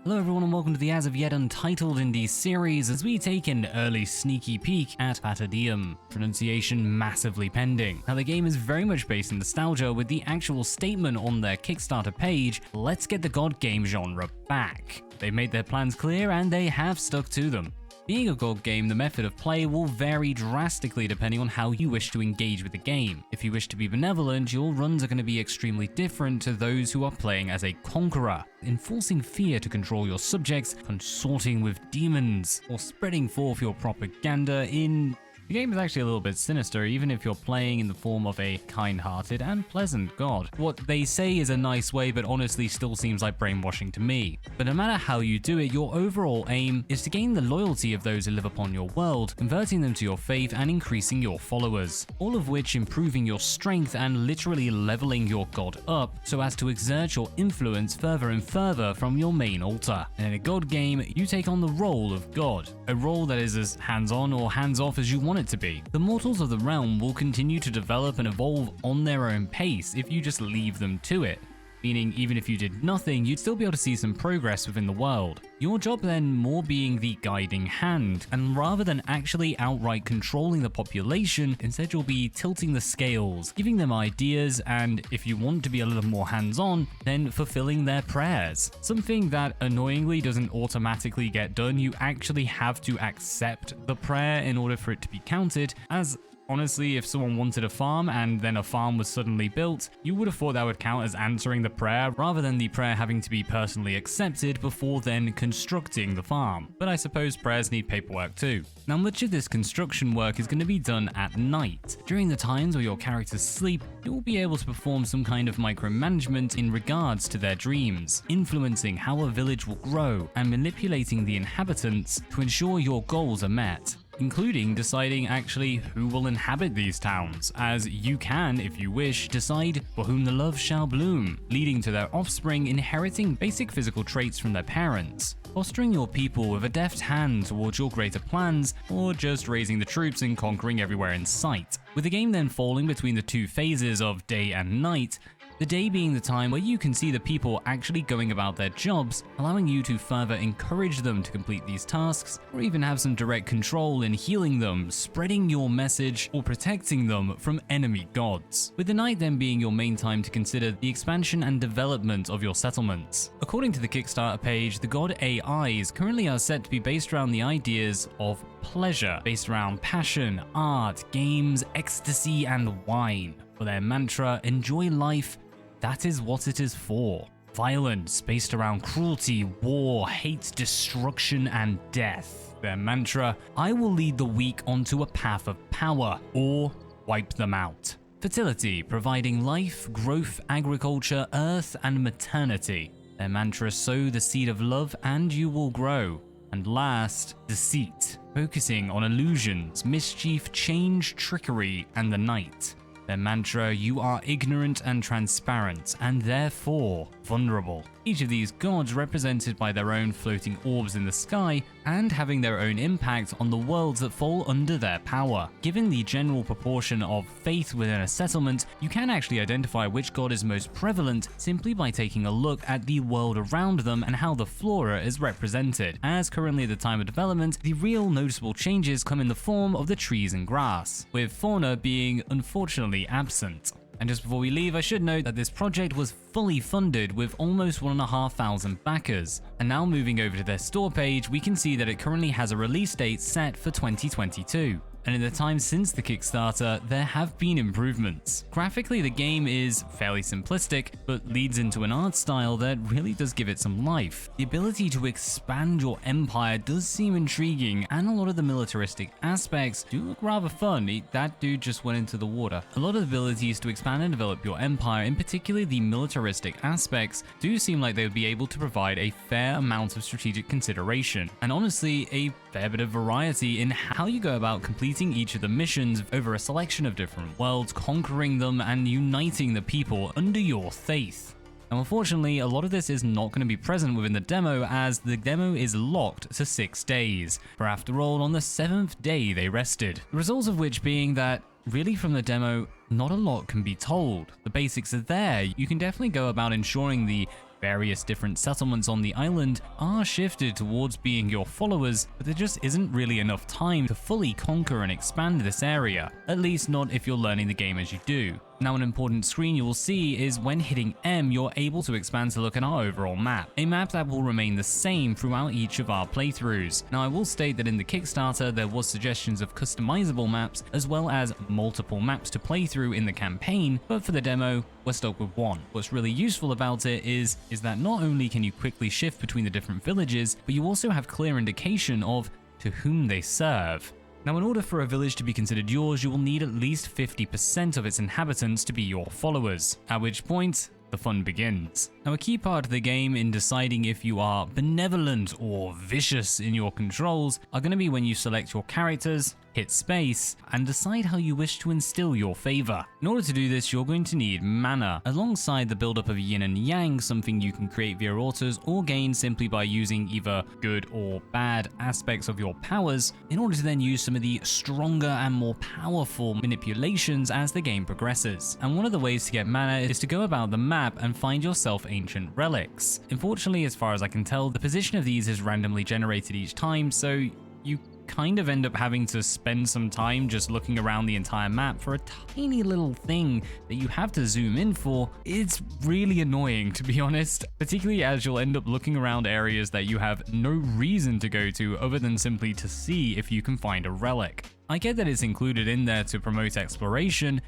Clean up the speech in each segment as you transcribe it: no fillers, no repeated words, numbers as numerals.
Hello everyone and welcome to the as of yet untitled indie series as we take an early sneaky peek at Fata Deum, pronunciation massively pending. Now the game is very much based in nostalgia with the actual statement on their Kickstarter page, let's get the god game genre back. They made their plans clear and they have stuck to them. Being a god game, the method of play will vary drastically depending on how you wish to engage with the game. If you wish to be benevolent, your runs are going to be extremely different to those who are playing as a conqueror, enforcing fear to control your subjects, consorting with demons, or spreading forth your propaganda in... The game is actually a little bit sinister, even if you're playing in the form of a kind-hearted and pleasant god. What they say is a nice way, but honestly still seems like brainwashing to me. But no matter how you do it, your overall aim is to gain the loyalty of those who live upon your world, converting them to your faith and increasing your followers. All of which improving your strength and literally leveling your god up, so as to exert your influence further and further from your main altar. And in a god game, you take on the role of god, a role that is as hands-on or hands-off as you want it to be. The mortals of the realm will continue to develop and evolve on their own pace if you just leave them to it. Meaning even if you did nothing, you'd still be able to see some progress within the world. Your job then more being the guiding hand, and rather than actually outright controlling the population, instead you'll be tilting the scales, giving them ideas, and if you want to be a little more hands-on, then fulfilling their prayers. Something that annoyingly doesn't automatically get done, you actually have to accept the prayer in order for it to be counted, as honestly, if someone wanted a farm and then a farm was suddenly built, you would have thought that would count as answering the prayer rather than the prayer having to be personally accepted before then constructing the farm. But I suppose prayers need paperwork too. Now much of this construction work is going to be done at night. During the times where your characters sleep, you will be able to perform some kind of micromanagement in regards to their dreams, influencing how a village will grow and manipulating the inhabitants to ensure your goals are met, including deciding actually who will inhabit these towns, as you can, if you wish, decide for whom the love shall bloom, leading to their offspring inheriting basic physical traits from their parents, fostering your people with a deft hand towards your greater plans, or just raising the troops and conquering everywhere in sight. With the game then falling between the two phases of day and night, the day being the time where you can see the people actually going about their jobs, allowing you to further encourage them to complete these tasks, or even have some direct control in healing them, spreading your message, or protecting them from enemy gods. With the night then being your main time to consider the expansion and development of your settlements. According to the Kickstarter page, the god AIs currently are set to be based around the ideas of pleasure, based around passion, art, games, ecstasy, and wine. For their mantra, enjoy life, that is what it is for. Violence based around cruelty, war, hate, destruction, and death. Their mantra, I will lead the weak onto a path of power, or wipe them out. Fertility, providing life, growth, agriculture, earth, and maternity. Their mantra, sow the seed of love and you will grow. And last, deceit, focusing on illusions, mischief, change, trickery, and the night. Their mantra, you are ignorant and transparent, and therefore vulnerable. Each of these gods represented by their own floating orbs in the sky and having their own impact on the worlds that fall under their power. Given the general proportion of faith within a settlement, you can actually identify which god is most prevalent simply by taking a look at the world around them and how the flora is represented, as currently at the time of development, the real noticeable changes come in the form of the trees and grass, with fauna being unfortunately absent. And just before we leave, I should note that this project was fully funded with almost 1,500 backers. And now moving over to their store page, we can see that it currently has a release date set for 2022. And in the time since the Kickstarter, there have been improvements. Graphically, the game is fairly simplistic, but leads into an art style that really does give it some life. The ability to expand your empire does seem intriguing, and a lot of the militaristic aspects do look rather fun. That dude just went into the water. A lot of the abilities to expand and develop your empire, in particular the militaristic aspects, do seem like they would be able to provide a fair amount of strategic consideration, and honestly, a fair bit of variety in how you go about completing each of the missions over a selection of different worlds, conquering them and uniting the people under your faith. Now unfortunately, a lot of this is not going to be present within the demo, as the demo is locked to 6 days, for after all, on the 7th day they rested. The result of which being that really from the demo, not a lot can be told. The basics are there. You can definitely go about ensuring the Various different settlements on the island are shifted towards being your followers, but there just isn't really enough time to fully conquer and expand this area, at least not if you're learning the game as you do. Now, an important screen you will see is when hitting M, you're able to expand to look at our overall map, a map that will remain the same throughout each of our playthroughs. Now, I will state that in the Kickstarter, there was suggestions of customizable maps as well as multiple maps to play through in the campaign, but for the demo, we're stuck with one. What's really useful about it is that not only can you quickly shift between the different villages, but you also have clear indication of to whom they serve. Now, in order for a village to be considered yours, you will need at least 50% of its inhabitants to be your followers, at which point the fun begins. Now, a key part of the game in deciding if you are benevolent or vicious in your controls are going to be when you select your characters, hit space, and decide how you wish to instill your favor. In order to do this, you're going to need mana, alongside the buildup of yin and yang, something you can create via autos or gain simply by using either good or bad aspects of your powers, in order to then use some of the stronger and more powerful manipulations as the game progresses. And one of the ways to get mana is to go about the map and find yourself ancient relics. Unfortunately, as far as I can tell, the position of these is randomly generated each time, so you kind of end up having to spend some time just looking around the entire map for a tiny little thing that you have to zoom in for. It's really annoying, to be honest, particularly as you'll end up looking around areas that you have no reason to go to other than simply to see if you can find a relic. I get that it's included in there to promote exploration,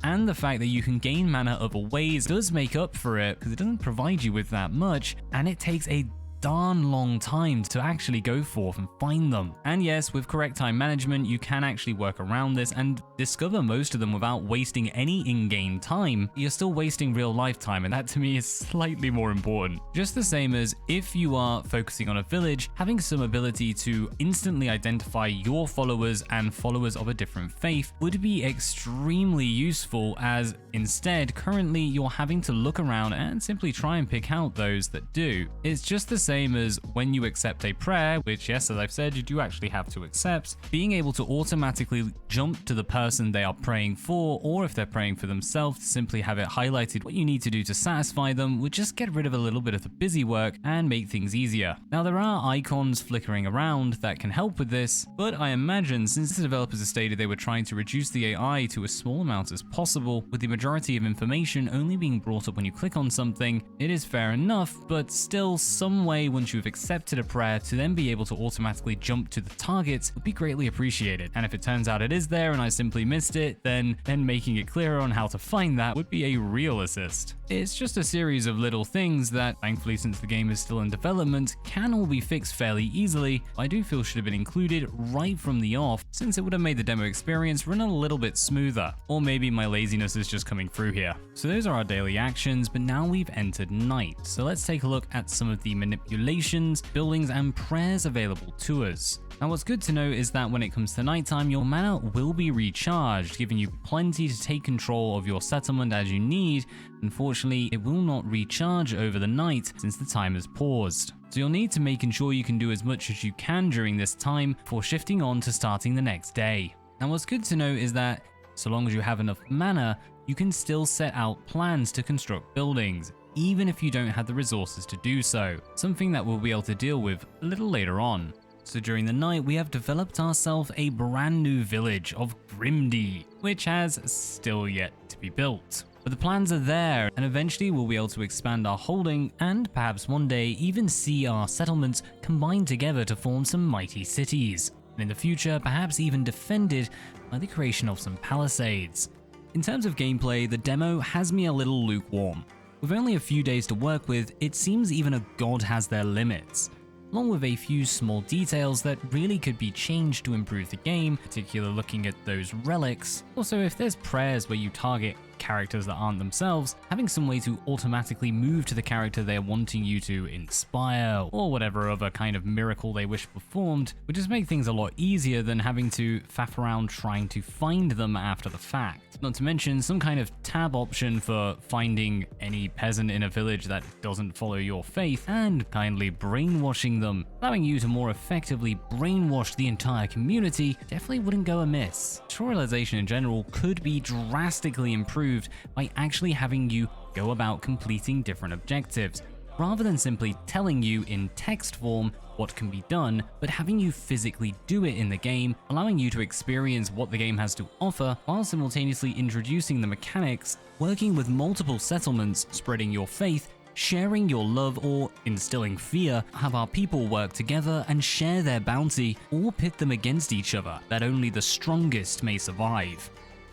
and the fact that you can gain mana other ways does make up for it, because it doesn't provide you with that much, and it takes a darn long time to actually go forth and find them. And yes, with correct time management, you can actually work around this and discover most of them without wasting any in-game time. You're still wasting real life time, and that to me is slightly more important. Just the same as if you are focusing on a village, having some ability to instantly identify your followers and followers of a different faith would be extremely useful, as instead, currently you're having to look around and simply try and pick out those that do. It's just the same as when you accept a prayer, which, yes, as I've said, you do actually have to accept. Being able to automatically jump to the person they are praying for, or if they're praying for themselves, to simply have it highlighted what you need to do to satisfy them would just get rid of a little bit of the busy work and make things easier. Now, there are icons flickering around that can help with this, but I imagine since the developers have stated they were trying to reduce the AI to a small amount as possible, with the majority of information only being brought up when you click on something, it is fair enough, but still some way once you've accepted a prayer to then be able to automatically jump to the target would be greatly appreciated. And if it turns out it is there and I simply missed it, then making it clearer on how to find that would be a real assist. It's just a series of little things that, thankfully since the game is still in development, can all be fixed fairly easily, but I do feel should have been included right from the off, since it would have made the demo experience run a little bit smoother. Or maybe my laziness is just coming through here. So those are our daily actions, but now we've entered night. So let's take a look at some of the manipulations, buildings, and prayers available to us. Now, what's good to know is that when it comes to nighttime, your mana will be recharged, giving you plenty to take control of your settlement as you need. Unfortunately, it will not recharge over the night since the time has paused. So you'll need to make sure you can do as much as you can during this time before shifting on to starting the next day. Now, what's good to know is that so long as you have enough mana, you can still set out plans to construct buildings, even if you don't have the resources to do so, something that we'll be able to deal with a little later on. So during the night, we have developed ourselves a brand new village of Grimdy, which has still yet to be built. But the plans are there, and eventually we'll be able to expand our holding and perhaps one day even see our settlements combined together to form some mighty cities, and in the future perhaps even defended by the creation of some palisades. In terms of gameplay, the demo has me a little lukewarm. With only a few days to work with, it seems even a god has their limits, along with a few small details that really could be changed to improve the game, particularly looking at those relics. Also, if there's prayers where you target characters that aren't themselves, having some way to automatically move to the character they're wanting you to inspire, or whatever other kind of miracle they wish performed, would just make things a lot easier than having to faff around trying to find them after the fact. Not to mention some kind of tab option for finding any peasant in a village that doesn't follow your faith and kindly brainwashing them, allowing you to more effectively brainwash the entire community definitely wouldn't go amiss. Civilization in general could be drastically improved by actually having you go about completing different objectives, rather than simply telling you in text form what can be done, but having you physically do it in the game, allowing you to experience what the game has to offer while simultaneously introducing the mechanics, working with multiple settlements, spreading your faith, sharing your love, or instilling fear, have our people work together and share their bounty, or pit them against each other, that only the strongest may survive.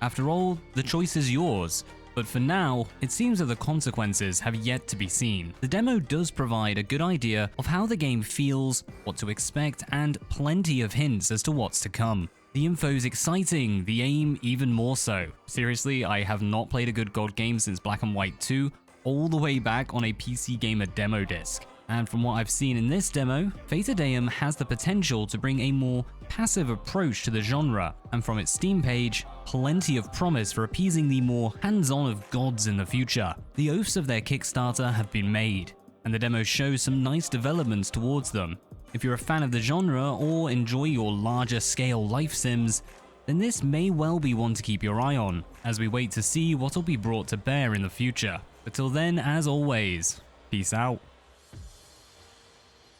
After all, the choice is yours. But for now, it seems that the consequences have yet to be seen. The demo does provide a good idea of how the game feels, what to expect, and plenty of hints as to what's to come. The info's exciting, the aim even more so. Seriously, I have not played a good God game since Black and White 2, all the way back on a PC Gamer demo disc. And from what I've seen in this demo, Fata Deum has the potential to bring a more passive approach to the genre, and from its Steam page, plenty of promise for appeasing the more hands-on of gods in the future. The oaths of their Kickstarter have been made, and the demo shows some nice developments towards them. If you're a fan of the genre or enjoy your larger scale life sims, then this may well be one to keep your eye on, as we wait to see what will be brought to bear in the future. But till then, as always, peace out.